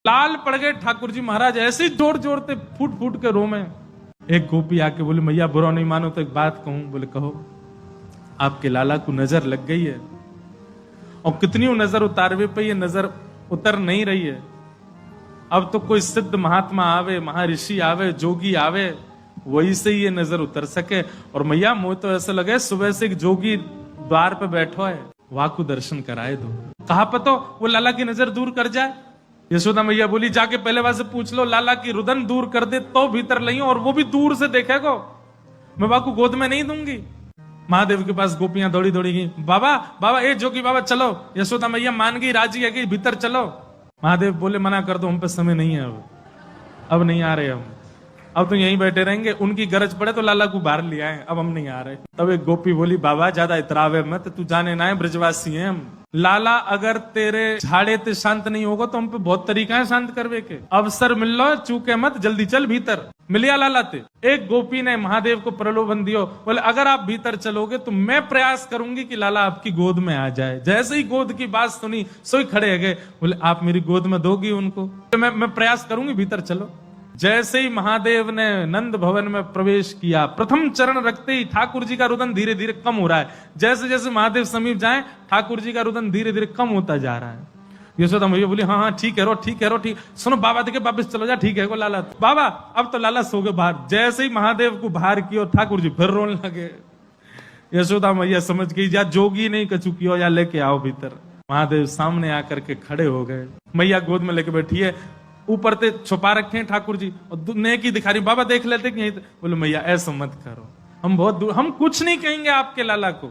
लाल पड़ गए ठाकुर जी महाराज, ऐसे ही जोर जोरते फूट फूट के रोमे। एक गोपी आके बोली, मैया बुरा नहीं मानो तो एक बात कहूं। बोले कहो। आपके लाला को नजर लग गई है, और कितनी नजर उतारवे पे ये नजर उतर नहीं रही है। अब तो कोई सिद्ध महात्मा आवे, महर्षि आवे, जोगी आवे, वही से ये नजर उतर सके। और मैया मुझे तो ऐसा लगे सुबह से एक जोगी द्वार पे बैठो है, वहां को दर्शन कराए दो। कहा पतो वो लाला की नजर दूर कर जाए। यशोदा मैया बोली, जाके पहले वहां से पूछ लो, लाला की रुदन दूर कर दे तो भीतर लइयो, और वो भी दूर से देखेगो, मैं बाकू गोद में नहीं दूंगी। महादेव के पास गोपियां दौड़ी दौड़ी गई, बाबा बाबा ए जोगी बाबा चलो। यशोदा मैया मान गई, राजी है कि भीतर चलो। महादेव बोले, मना कर दो, हम पे समय नहीं है, अब नहीं आ रहे हम, अब तो यहीं बैठे रहेंगे, उनकी गरज पड़े तो लाला को बाहर ले आए, अब हम नहीं आ रहे। तब एक गोपी बोली, बाबा ज्यादा इतरावे मत, तू जाने ना है ब्रजवासी हैं हम। लाला अगर तेरे झाड़े ते शांत नहीं होगा तो हम पे बहुत तरीका है शांत करवे के। अवसर मिल लो, चूके मत, जल्दी चल भीतर। मिलिया लाला ते। एक गोपी ने महादेव को प्रलोभन दियो, बोले अगर आप भीतर चलोगे तो मैं प्रयास करूंगी कि लाला आपकी गोद में आ जाए। जैसे ही गोद की बात सुनी, सोई खड़े गए, बोले आप मेरी गोद में दोगी उनको? तो मैं प्रयास करूंगी, भीतर चलो। जैसे ही महादेव ने नंद भवन में प्रवेश किया, प्रथम चरण रखते ही ठाकुर जी का रुदन धीरे धीरे कम हो रहा है। जैसे जैसे महादेव समीप जाए, ठाकुर जी का रुदन धीरे धीरे कम होता जा रहा है। यशोदा मैया बोली, हाँ हाँ ठीक है रो, ठीक है रो, ठीक। सुनो बाबा देखे वापिस चलो जा, ठीक है को लाला। बाबा अब तो लाला सो गए बाहर। जैसे ही महादेव को बाहर किया, ठाकुर जी फिर रोने लगे। यशोदा मैया समझ गई, या जोगी नहीं कछु कियो, या लेके आओ भीतर। महादेव सामने आकर के खड़े हो गए, मैया गोद में लेके बैठी है, ऊपर ते छुपा रखे हैं ठाकुर जी, और नेकी दिखा रही। बाबा देख लेते कि यहीं। बोले मैया ऐसा मत करो, हम बहुत दूर, हम कुछ नहीं कहेंगे आपके लाला को।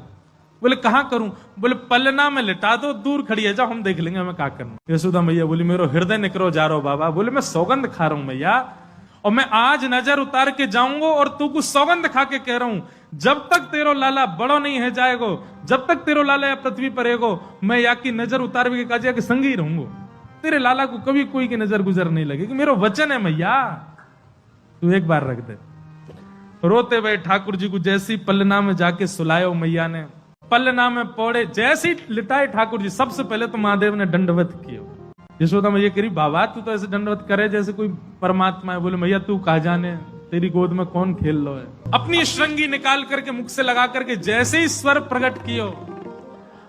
बोले कहां करूं? बोले पलना में लिटा दो, दूर खड़ी है, जाओ हम देख लेंगे हमें क्या करना। यशोदा मैया बोली, मेरा हृदय निकरो जा रहा बाबा। बोले मैं सौगंध खा रहा हूं मैया, और मैं आज नजर उतार के जाऊंगा, और तू कुछ सौगंध खा के कह रहा हूं, जब तक तेरो लाला बड़ो नहीं है जाएगो, जब तक तेरो लाला पृथ्वी पर रहेगो, मैं या की नजर उतार के काजिया के संग ही रहूंगा। तेरे लाला को कभी कोई की नजर गुजर नहीं लगेगी, मेरा वचन है मैया, तू एक बार रख दे। रोते हुए ठाकुर जी को जैसी पलना में जाके सुलायो मैया ने, पलना में पौड़े, जैसी लिटाए ठाकुर जी, सबसे पहले तो महादेव ने दंडवत किया। यशोदा मैया कह रही, बाबा तू तो ऐसे दंडवत करे जैसे कोई परमात्मा है। बोले मैया तू कहा जाने, तेरी गोद में कौन खेल लो है। अपनी श्रृंगी निकाल करके मुख से लगा करके जैसे ही स्वर प्रकट कियो,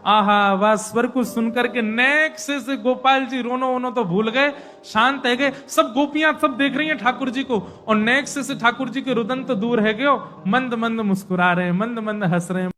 आहा वह स्वर को सुनकर के नेक से गोपाल जी रोनो वोनो तो भूल गए, शांत है गए। सब गोपियां सब देख रही हैं ठाकुर जी को, और नेक से ठाकुर जी के रुदन तो दूर है गयो, मंद मंद मुस्कुरा रहे हैं, मंद मंद हंस रहे हैं।